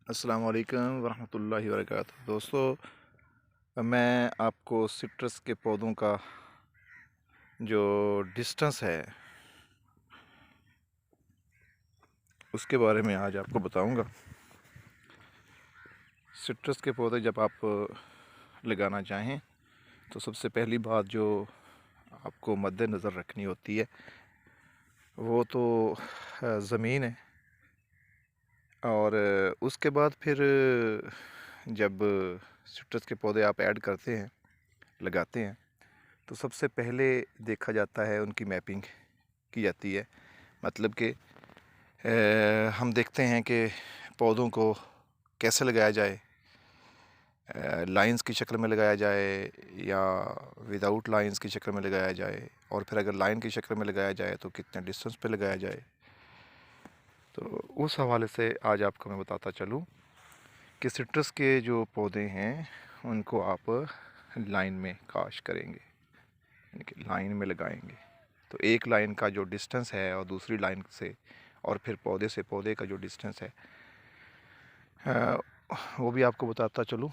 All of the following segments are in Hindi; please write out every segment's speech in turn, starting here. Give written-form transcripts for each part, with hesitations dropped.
अस्सलाम वालेकुम वरहमतुल्लाहि वबरकातुहू। दोस्तों, मैं आपको सिट्रस के पौधों का जो डिस्टेंस है उसके बारे में आज आपको बताऊंगा। सिट्रस के पौधे जब आप लगाना चाहें तो सबसे पहली बात जो आपको मद्देनज़र रखनी होती है वो तो ज़मीन है। और उसके बाद फिर जब सिट्रस के पौधे आप ऐड करते हैं, लगाते हैं, तो सबसे पहले देखा जाता है उनकी मैपिंग की जाती है। मतलब कि हम देखते हैं कि पौधों को कैसे लगाया जाए, लाइंस की शक्ल में लगाया जाए या विदाउट लाइंस की शक्ल में लगाया जाए, और फिर अगर लाइन की शक्ल में लगाया जाए तो कितने डिस्टेंस पे लगाया जाए। तो उस हवाले से आज आपको मैं बताता चलूँ कि सिट्रस के जो पौधे हैं उनको आप लाइन में काश करेंगे, यानी कि लाइन में लगाएंगे। तो एक लाइन का जो डिस्टेंस है और दूसरी लाइन से और फिर पौधे से पौधे का जो डिस्टेंस है वो भी आपको बताता चलूँ।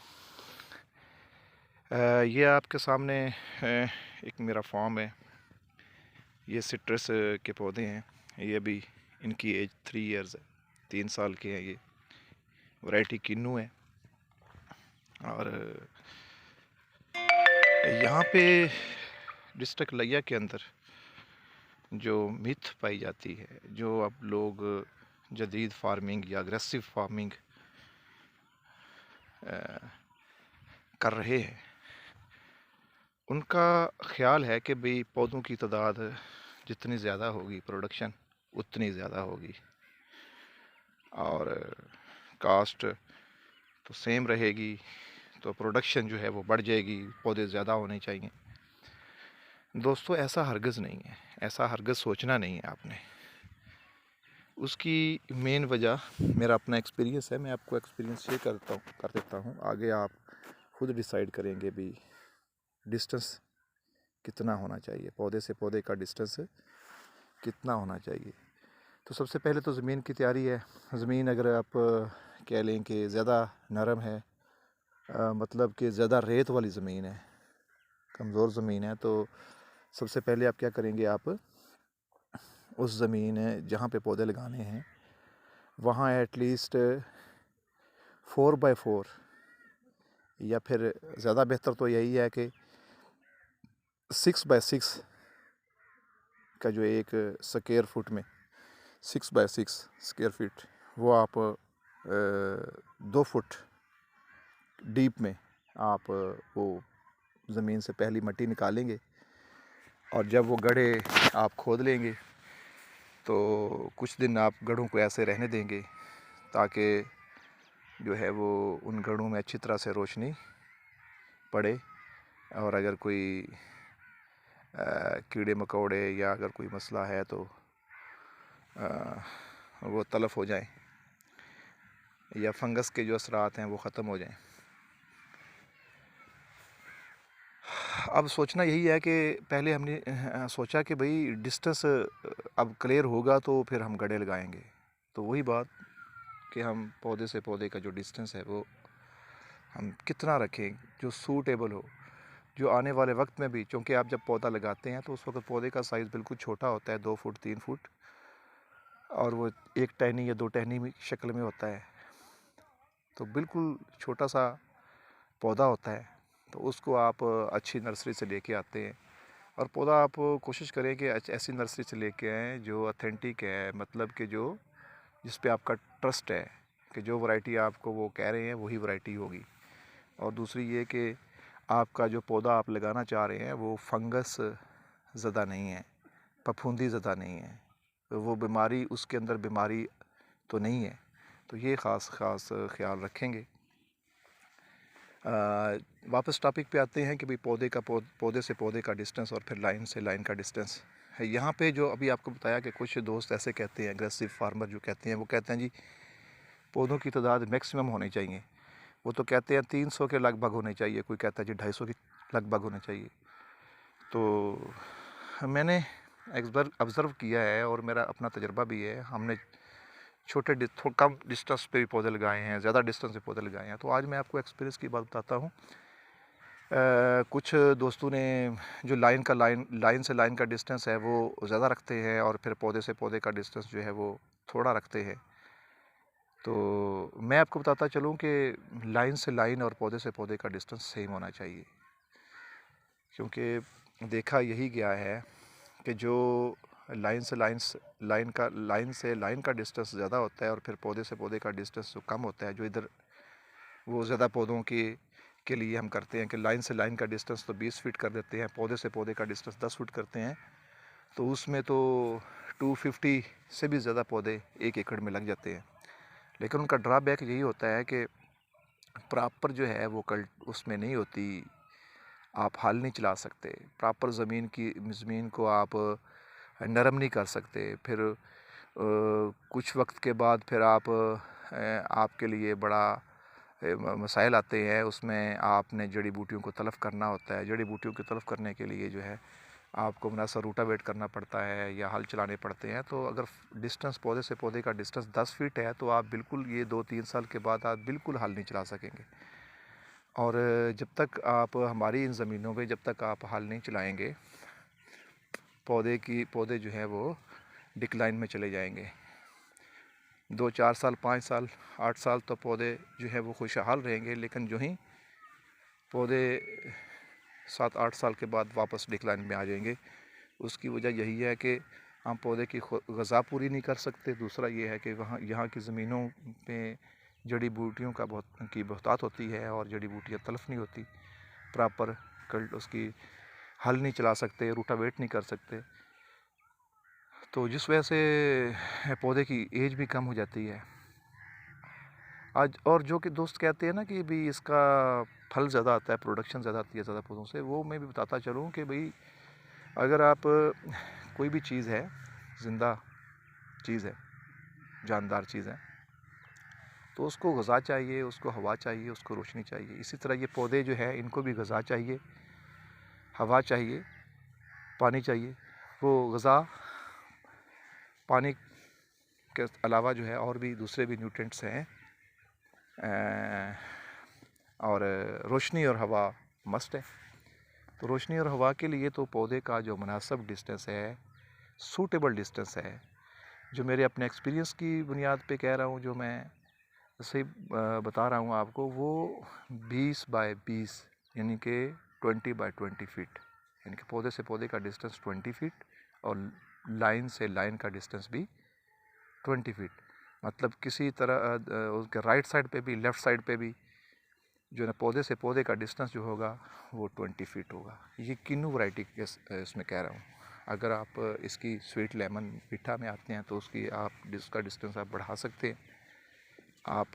ये आपके सामने एक मेरा फार्म है। ये सिट्रस के पौधे हैं। ये भी इनकी एज 3 इयर्स है, 3 साल के हैं। ये वैरायटी किन्नू है। और यहाँ पे डिस्ट्रिक्ट लिया के अंदर जो मिथ पाई जाती है, जो अब लोग जदीद फार्मिंग या अग्रेसिव फार्मिंग कर रहे हैं, उनका ख्याल है कि भाई पौधों की तादाद जितनी ज़्यादा होगी प्रोडक्शन उतनी ज़्यादा होगी और कास्ट तो सेम रहेगी, तो प्रोडक्शन जो है वो बढ़ जाएगी, पौधे ज़्यादा होने चाहिए। दोस्तों, ऐसा हरगिज़ नहीं है, ऐसा हरगिज़ सोचना नहीं है आपने। उसकी मेन वजह मेरा अपना एक्सपीरियंस है। मैं आपको एक्सपीरियंस शेयर कर देता हूँ। आगे आप खुद डिसाइड करेंगे भी डिस्टेंस कितना होना चाहिए, पौधे से पौधे का डिस्टेंस कितना होना चाहिए। तो सबसे पहले तो ज़मीन की तैयारी है। ज़मीन अगर आप कह लें कि ज़्यादा नरम है, मतलब कि ज़्यादा रेत वाली ज़मीन है, कमज़ोर ज़मीन है, तो सबसे पहले आप क्या करेंगे, आप उस ज़मीन जहाँ पे पौधे लगाने हैं वहाँ एटलीस्ट 4x4 या फिर ज़्यादा बेहतर तो यही है कि 6x6 का जो एक स्क्वायर फुट में 6x6 स्क्वायर फीट वो आप 2 फुट डीप में आप वो ज़मीन से पहली मिट्टी निकालेंगे। और जब वो गड्ढे आप खोद लेंगे तो कुछ दिन आप गड्ढों को ऐसे रहने देंगे ताकि जो है वो उन गड्ढों में अच्छी तरह से रोशनी पड़े। और अगर कोई कीड़े मकोड़े या अगर कोई मसला है तो वो तलफ़ हो जाएं या फंगस के जो असरात हैं वो ख़त्म हो जाएं। अब सोचना यही है कि पहले हमने सोचा कि भाई डिस्टेंस अब क्लियर होगा तो फिर हम गड्ढे लगाएंगे। तो वही बात कि हम पौधे से पौधे का जो डिस्टेंस है वो हम कितना रखें जो सूटेबल हो, जो आने वाले वक्त में भी, क्योंकि आप जब पौधा लगाते हैं तो उस वक्त पौधे का साइज़ बिल्कुल छोटा होता है, 2 फुट 3 फुट, और वो एक टहनी या 2 टहनी में शक्ल में होता है, तो बिल्कुल छोटा सा पौधा होता है। तो उसको आप अच्छी नर्सरी से लेके आते हैं और पौधा आप कोशिश करें कि ऐसी नर्सरी से लेके आएँ जो ऑथेंटिक है, मतलब कि जो जिस पे आपका ट्रस्ट है कि जो वैरायटी आपको वो कह रहे हैं वही वैरायटी होगी। और दूसरी ये कि आपका जो पौधा आप लगाना चाह रहे हैं वो फंगस ज़दा नहीं है, फफूंदी ज़दा नहीं है, तो वो बीमारी उसके अंदर बीमारी तो नहीं है। तो ये ख़ास ख्याल रखेंगे। वापस टॉपिक पे आते हैं कि भाई पौधे से पौधे का डिस्टेंस और फिर लाइन से लाइन का डिस्टेंस है। यहाँ पे जो अभी आपको बताया कि कुछ दोस्त ऐसे कहते हैं, एग्रेसिव फार्मर जो कहते हैं, वो कहते हैं जी पौधों की तादाद मैक्सिमम होनी चाहिए। वो तो कहते हैं 300 के लगभग होने चाहिए, कोई कहता है जी 250 के लगभग होने चाहिए। तो मैंने ऑब्ज़र्व किया है और मेरा अपना तजुर्बा भी है। हमने छोटे कम डिस्टेंस पे भी पौधे लगाए हैं, ज़्यादा डिस्टेंस पे पौधे लगाए हैं। तो आज मैं आपको एक्सपीरियंस की बात बताता हूँ। कुछ दोस्तों ने जो लाइन से लाइन का डिस्टेंस है वो ज़्यादा रखते हैं, और फिर पौधे से पौधे का डिस्टेंस जो है वो थोड़ा रखते हैं। तो मैं आपको बताता चलूँ कि लाइन से लाइन और पौधे से पौधे का डिस्टेंस सेम होना चाहिए, क्योंकि देखा यही गया है कि जो लाइन से लाइन का डिस्टेंस ज़्यादा होता है, और फिर पौधे से पौधे का डिस्टेंस जो कम होता है, जो इधर वो ज़्यादा पौधों के लिए हम करते हैं कि लाइन से लाइन का डिस्टेंस तो 20 फीट कर देते हैं, पौधे से पौधे का डिस्टेंस 10 फीट करते हैं। तो उसमें तो 250 से भी ज़्यादा पौधे 1 एकड़ में लग जाते हैं। लेकिन उनका ड्रॉबैक यही होता है कि प्रॉपर जो है वो उसमें नहीं होती, आप हल नहीं चला सकते प्रॉपर, ज़मीन को आप नरम नहीं कर सकते। फिर कुछ वक्त के बाद फिर आपके लिए बड़ा मसाइल आते हैं। उसमें आपने जड़ी बूटियों को तलफ़ करना होता है। जड़ी बूटियों को तलफ़ करने के लिए जो है आपको मुनासा रूटावेट करना पड़ता है या हल चलाने पड़ते हैं। तो अगर डिस्टेंस पौधे से पौधे का डिस्टेंस 10 फीट है तो आप बिल्कुल ये 2-3 साल के बाद आप बिल्कुल हल नहीं चला सकेंगे। और जब तक आप हमारी इन ज़मीनों पे जब तक आप हल नहीं चलाएंगे, पौधे जो है वो डिक्लाइन में चले जाएंगे। 2-4 साल, 5 साल, 8 साल तो पौधे जो है वो खुशहाल रहेंगे, लेकिन जो ही पौधे 7-8 साल के बाद वापस डिक्लाइन में आ जाएंगे। उसकी वजह यही है कि हम पौधे की ग़िज़ा पूरी नहीं कर सकते। दूसरा ये है कि यहाँ की ज़मीनों पे जड़ी बूटियों की बहुतात होती है, और जड़ी बूटियाँ तलफ़ नहीं होती प्रॉपर, उसकी हल नहीं चला सकते, रूटावेट नहीं कर सकते। तो जिस वजह से पौधे की एज भी कम हो जाती है आज। और जो कि दोस्त कहते हैं ना कि भाई इसका फल ज़्यादा आता है, प्रोडक्शन ज़्यादा आती है ज़्यादा पौधों से, वो मैं भी बताता चलूँ कि भाई अगर आप कोई भी चीज़ है, ज़िंदा चीज़ है, जानदार चीज़ है, तो उसको ग़िज़ा चाहिए, उसको हवा चाहिए, उसको रोशनी चाहिए। इसी तरह ये पौधे जो है इनको भी ग़िज़ा चाहिए, हवा चाहिए, पानी चाहिए। वो ग़िज़ा पानी के अलावा जो है और भी दूसरे भी न्यूट्रिएंट्स हैं, और रोशनी और हवा मस्ट है। तो रोशनी और हवा के लिए तो पौधे का जो मुनासिब डिस्टेंस है, सूटेबल डिस्टेंस है, जो मेरे अपने एक्सपीरियंस की बुनियाद पे कह रहा हूँ, जो मैं सही बता रहा हूँ आपको, वो 20 बाय 20 यानी कि 20 बाय 20 फीट, यानी कि पौधे से पौधे का डिस्टेंस 20 फीट और लाइन से लाइन का डिस्टेंस भी 20 फीट। मतलब किसी तरह उसके राइट साइड पे भी लेफ़्ट साइड पे भी जो है पौधे से पौधे का डिस्टेंस जो होगा वो 20 फीट होगा। ये किन्नू वैरायटी के इसमें कह रहा हूँ। अगर आप इसकी स्वीट लेमन मीठा में आते हैं तो उसका डिस्टेंस आप बढ़ा सकते हैं। आप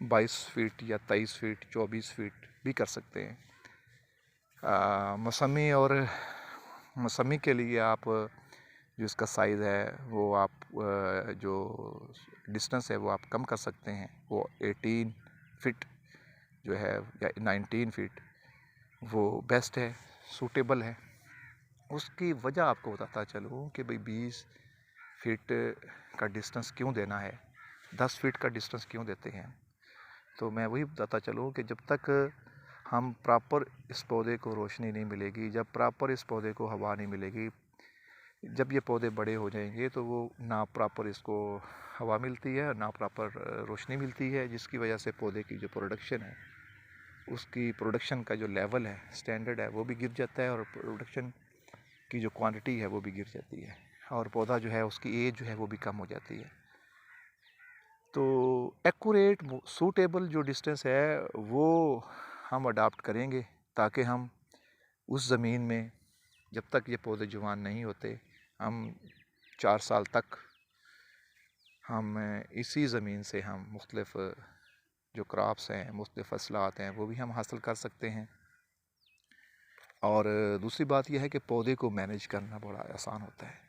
22 फीट या 23 फीट 24 फीट भी कर सकते हैं। मौसमी के लिए आप जो इसका साइज़ है वो आप जो डिस्टेंस है वो आप कम कर सकते हैं। वो 18 फीट जो है या 19 फीट वो बेस्ट है, सूटेबल है। उसकी वजह आपको बताता चलूँ कि भाई 20 फीट का डिस्टेंस क्यों देना है, 10 फीट का डिस्टेंस क्यों देते हैं। तो मैं वही बताता चलूँ कि जब तक हम प्रॉपर इस पौधे को रोशनी नहीं मिलेगी, जब प्रॉपर इस पौधे को हवा नहीं मिलेगी, जब ये पौधे बड़े हो जाएंगे तो वो ना प्रॉपर इसको हवा मिलती है, ना प्रॉपर रोशनी मिलती है, जिसकी वजह से पौधे की जो प्रोडक्शन है, उसकी प्रोडक्शन का जो लेवल है, स्टैंडर्ड है, वो भी गिर जाता है, और प्रोडक्शन की जो क्वांटिटी है वो भी गिर जाती है, और पौधा जो है उसकी एज जो है वो भी कम हो जाती है। तो एक्यूरेट सूटेबल जो डिस्टेंस है वो हम अडाप्ट करेंगे, ताकि हम उस ज़मीन में जब तक ये पौधे जवान नहीं होते, हम 4 साल तक हम इसी ज़मीन से हम मुख्तलिफ़ जो क्रॉप्स हैं, मुख्तलिफ़ फसलात हैं, वो भी हम हासिल कर सकते हैं। और दूसरी बात यह है कि पौधे को मैनेज करना बड़ा आसान होता है।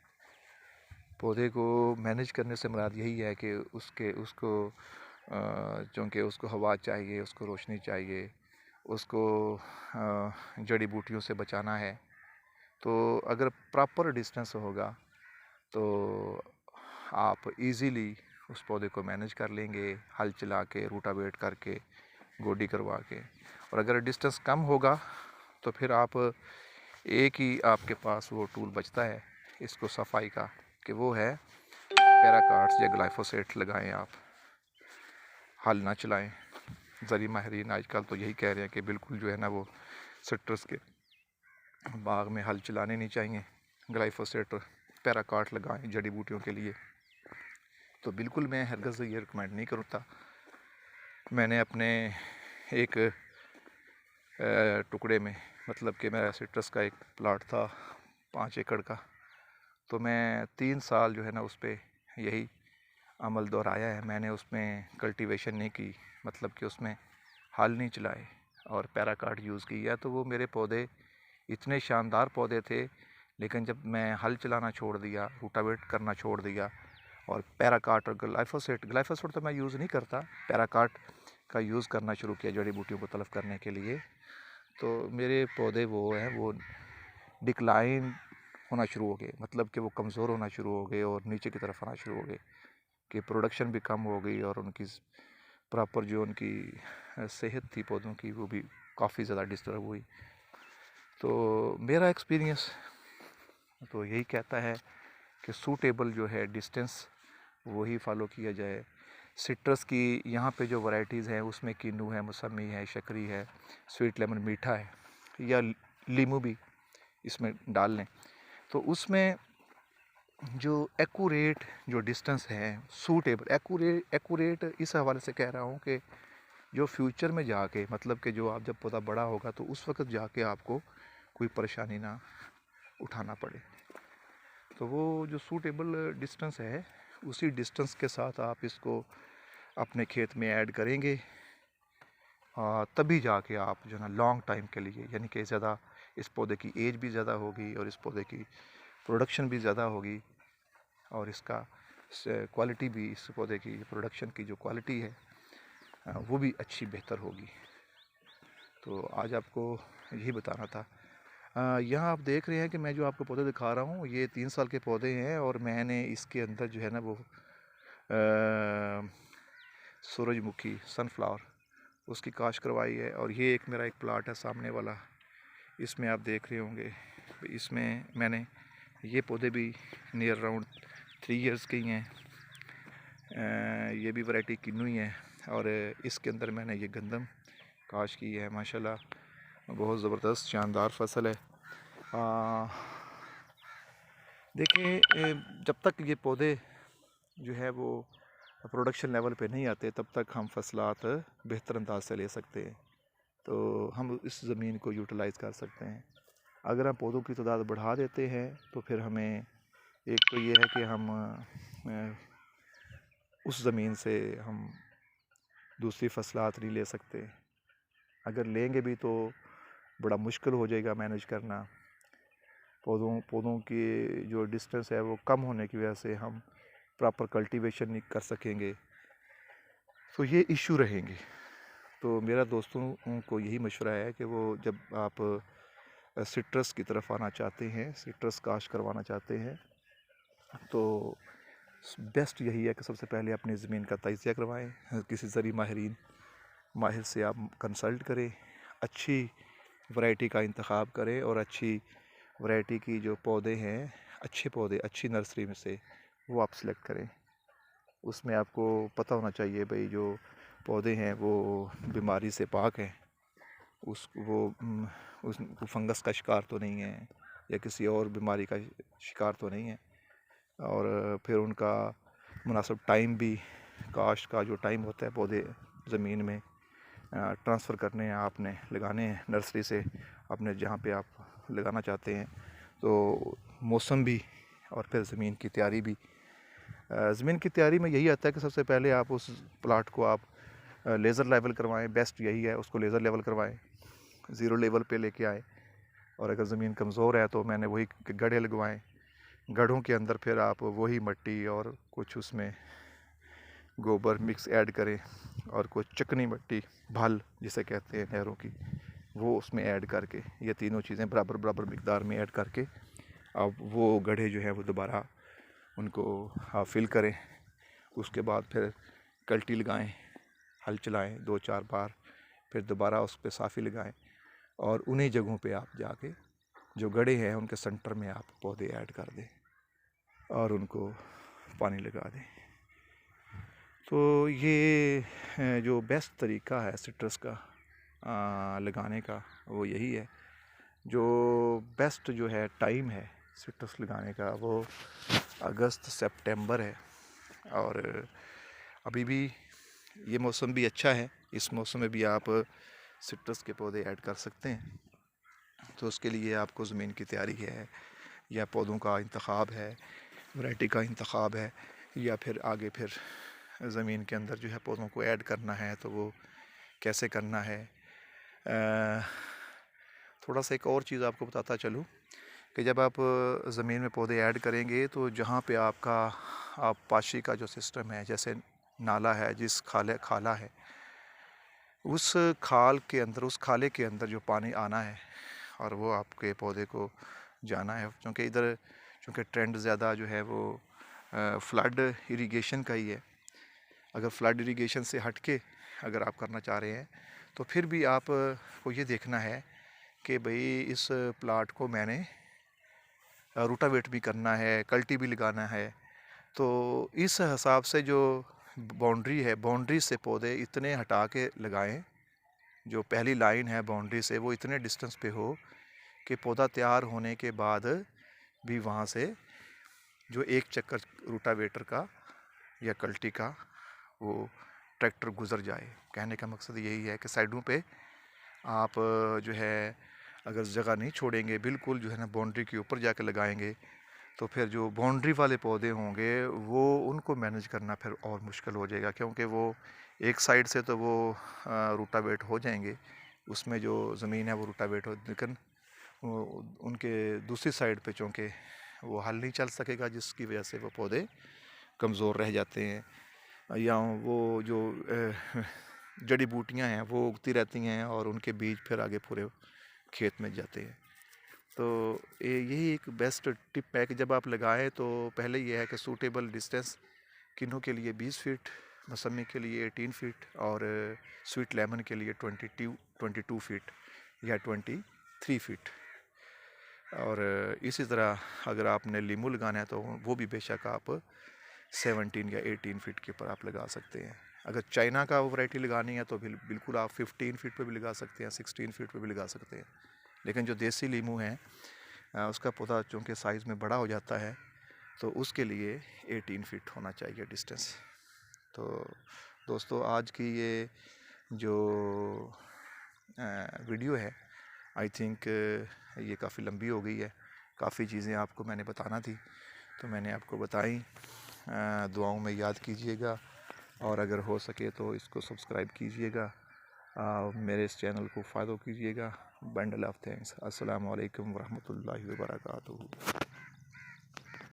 पौधे को मैनेज करने से मुराद यही है कि उसको चूँकि उसको हवा चाहिए, उसको रोशनी चाहिए, उसको जड़ी बूटियों से बचाना है। तो अगर प्रॉपर डिस्टेंस होगा तो आप इजीली उस पौधे को मैनेज कर लेंगे, हल चला के, रूटावेट करके, गोडी करवा के। और अगर डिस्टेंस कम होगा तो फिर आप एक ही आपके पास वो टूल बचता है इसको सफाई का, कि वो है पैराकार्ट्स या ग्लाइफोसेट लगाएं आप, हल ना चलाएं। ज़री माहिरीन आजकल तो यही कह रहे हैं कि बिल्कुल जो है ना वो सिट्रस के बाग में हल चलाने नहीं चाहिए, ग्लाइफोसेट पैराकार्ट लगाएं जड़ी बूटियों के लिए। तो बिल्कुल मैं हरगिज़ ये रिकमेंड नहीं करता। मैंने अपने एक टुकड़े में, मतलब कि मेरा सिट्रस का एक प्लाट था 5 एकड़ का, तो मैं 3 साल जो है ना उस पर यही अमल दोहराया है। मैंने उसमें कल्टीवेशन नहीं की, मतलब कि उसमें हल नहीं चलाए और पैराकार्ट यूज़ किया। तो वो मेरे पौधे इतने शानदार पौधे थे, लेकिन जब मैं हल चलाना छोड़ दिया, रूटावेट करना छोड़ दिया और पैराकार्ट और ग्लाइफोसेट तो मैं यूज़ नहीं करता, पैराकार्ट का यूज़ करना शुरू किया जड़ी बूटियों को तलब करने के लिए, तो मेरे पौधे वो डिक्लाइन होना शुरू हो गए, मतलब कि वो कमज़ोर होना शुरू हो गए और नीचे की तरफ आना शुरू हो गए, कि प्रोडक्शन भी कम हो गई और उनकी प्रॉपर जो उनकी सेहत थी पौधों की वो भी काफ़ी ज़्यादा डिस्टर्ब हुई। तो मेरा एक्सपीरियंस तो यही कहता है कि सूटेबल जो है डिस्टेंस वही फॉलो किया जाए। सिट्रस की यहाँ पे जो वैरायटीज़ हैं उसमें किन्नू है, मौसमी है, शकरी है, स्वीट लेमन मीठा है, या लीमू भी इसमें डाल लें। तो उसमें जो एक्यूरेट जो डिस्टेंस है, सूटेबल एक्यूरेट इस हवाले से कह रहा हूँ कि जो फ्यूचर में जाके, मतलब कि जो आप जब पौधा बड़ा होगा तो उस वक्त जाके आपको कोई परेशानी ना उठाना पड़े। तो वो जो सूटेबल डिस्टेंस है, उसी डिस्टेंस के साथ आप इसको अपने खेत में ऐड करेंगे, तभी जाके आप जो है ना लॉन्ग टाइम के लिए, यानी कि ज़्यादा इस पौधे की एज भी ज़्यादा होगी और इस पौधे की प्रोडक्शन भी ज़्यादा होगी और इसका क्वालिटी भी, इस पौधे की प्रोडक्शन की जो क्वालिटी है वो भी अच्छी बेहतर होगी। तो आज आपको यही बताना था। यहाँ आप देख रहे हैं कि मैं जो आपको पौधे दिखा रहा हूँ ये 3 साल के पौधे हैं और मैंने इसके अंदर जो है ना वो सूरजमुखी सनफ्लावर उसकी काश करवाई है। और ये एक मेरा एक प्लाट है सामने वाला, इसमें आप देख रहे होंगे, इसमें मैंने ये पौधे भी नियर अराउंड 3 इयर्स के ही हैं। ये भी वैरायटी किन्नू ही है और इसके अंदर मैंने ये गंदम काश की है। माशाल्लाह बहुत ज़बरदस्त शानदार फसल है। देखिए, जब तक ये पौधे जो है वो प्रोडक्शन लेवल पे नहीं आते तब तक हम फसलात बेहतर अंदाज से ले सकते हैं, तो हम इस ज़मीन को यूटिलाइज़ कर सकते हैं। अगर हम पौधों की तादाद बढ़ा देते हैं तो फिर हमें एक तो ये है कि हम उस ज़मीन से हम दूसरी फसलात नहीं ले सकते, अगर लेंगे भी तो बड़ा मुश्किल हो जाएगा मैनेज करना। पौधों की जो डिस्टेंस है वो कम होने की वजह से हम प्रॉपर कल्टीवेशन नहीं कर सकेंगे, तो ये इशू रहेंगे। तो मेरा दोस्तों को यही मशवरा है कि वो जब आप सिट्रस की तरफ आना चाहते हैं, सिट्रस काश करवाना चाहते हैं, तो बेस्ट यही है कि सबसे पहले अपनी ज़मीन का तजिया करवाएं, किसी ज़री माहिर से आप कंसल्ट करें, अच्छी वैरायटी का इंतखाब करें और अच्छी वैरायटी की जो पौधे हैं, अच्छे पौधे अच्छी नर्सरी में से वो आप सिलेक्ट करें। उसमें आपको पता होना चाहिए भाई जो पौधे हैं वो बीमारी से पाक हैं, उस फंगस का शिकार तो नहीं है या किसी और बीमारी का शिकार तो नहीं है। और फिर उनका मुनासिब टाइम भी, काश का जो टाइम होता है पौधे ज़मीन में ट्रांसफ़र करने हैं, आपने लगाने हैं नर्सरी से अपने जहाँ पे आप लगाना चाहते हैं, तो मौसम भी और फिर ज़मीन की तैयारी भी। ज़मीन की तैयारी में यही आता है कि सबसे पहले आप उस प्लाट को आप लेज़र लेवल करवाएं, बेस्ट यही है, उसको लेज़र लेवल करवाएं, ज़ीरो लेवल पे लेके आए। और अगर ज़मीन कमज़ोर है तो मैंने वही गड्ढे लगवाएं, गड्ढों के अंदर फिर आप वही मिट्टी और कुछ उसमें गोबर मिक्स ऐड करें और कुछ चिकनी मिट्टी, भल जिसे कहते हैं नहरों की, वो उसमें ऐड करके, ये तीनों चीज़ें बराबर मिकदार में ऐड करके अब वो गड्ढे जो हैं वो दोबारा उनको आप फिल करें उसके बाद फिर कल्टी लगाएं, हल चलाएं 2-4 बार, फिर दोबारा उस पर साफ़ी लगाएं और उन्हीं जगहों पे आप जाके जो गड्ढे हैं उनके सेंटर में आप पौधे ऐड कर दें और उनको पानी लगा दें। तो ये जो बेस्ट तरीका है सिट्रस का लगाने का वो यही है। जो बेस्ट जो है टाइम है सिट्रस लगाने का वो अगस्त सितंबर है और अभी भी ये मौसम भी अच्छा है। इस मौसम में भी आप सिट्रस के पौधे ऐड कर सकते हैं। तो उसके लिए आपको ज़मीन की तैयारी है या पौधों का इंतखाब है, वैरायटी का इंतखाब है, या फिर आगे फिर ज़मीन के अंदर जो है पौधों को ऐड करना है तो वो कैसे करना है। थोड़ा सा एक और चीज़ आपको बताता चलूँ कि जब आप ज़मीन में पौधे ऐड करेंगे तो जहाँ पे आपका पाशी का जो सिस्टम है, जैसे नाला है, जिस खाला है, उस खाले के अंदर जो पानी आना है और वो आपके पौधे को जाना है, क्योंकि इधर चूँकि ट्रेंड ज़्यादा जो है वो फ्लड इरिगेशन का ही है। अगर फ्लड इरिगेशन से हट के अगर आप करना चाह रहे हैं तो फिर भी आप को ये देखना है कि भाई इस प्लाट को मैंने रूटावेट भी करना है, कल्टी भी लगाना है। तो इस हिसाब से जो बाउंड्री है, बाउंड्री से पौधे इतने हटा के लगाएं, जो पहली लाइन है बाउंड्री से वो इतने डिस्टेंस पे हो कि पौधा तैयार होने के बाद भी वहाँ से जो एक चक्कर रूटावेटर का या कल्टी का वो ट्रैक्टर गुज़र जाए। कहने का मकसद यही है कि साइडों पे आप जो है अगर जगह नहीं छोड़ेंगे, बिल्कुल जो है ना बाउंड्री के ऊपर जाके लगाएंगे तो फिर जो बाउंड्री वाले पौधे होंगे वो उनको मैनेज करना फिर और मुश्किल हो जाएगा, क्योंकि वो एक साइड से तो वो रूटावेट हो जाएंगे, उसमें जो ज़मीन है वो रूटावेट हो, लेकिन उनके दूसरी साइड पे चूँकि वो हल नहीं चल सकेगा, जिसकी वजह से वो पौधे कमज़ोर रह जाते हैं, या वो जो जड़ी बूटियाँ हैं वो उगती रहती हैं और उनके बीज फिर आगे पूरे खेत में जाते हैं। तो यही एक बेस्ट टिप है कि जब आप लगाएं तो पहले ये है कि सूटेबल डिस्टेंस, किन्नू के लिए 20 फीट, मौसमी के लिए 18 फीट और स्वीट लेमन के लिए 22 फीट या 23 फीट। और इसी तरह अगर आपने लीमू लगाना है तो वो भी बेशक आप 17 या 18 फीट के ऊपर आप लगा सकते हैं। अगर चाइना का वैरायटी लगानी है तो बिल्कुल आप 15 फीट पे भी लगा सकते हैं, 16 फीट पे भी लगा सकते हैं। लेकिन जो देसी लीमू है उसका पौधा चूँकि साइज़ में बड़ा हो जाता है तो उसके लिए 18 फीट होना चाहिए डिस्टेंस। तो दोस्तों आज की ये जो वीडियो है आई थिंक ये काफ़ी लंबी हो गई है, काफ़ी चीज़ें आपको मैंने बताना थी तो मैंने आपको बताई। दुआओं में याद कीजिएगा और अगर हो सके तो इसको सब्सक्राइब कीजिएगा, मेरे इस चैनल को फॉलो कीजिएगा। Bundle of thanks. अस्सलाम वालेकुम वरहमतुल्लाहि वबरकातुहू।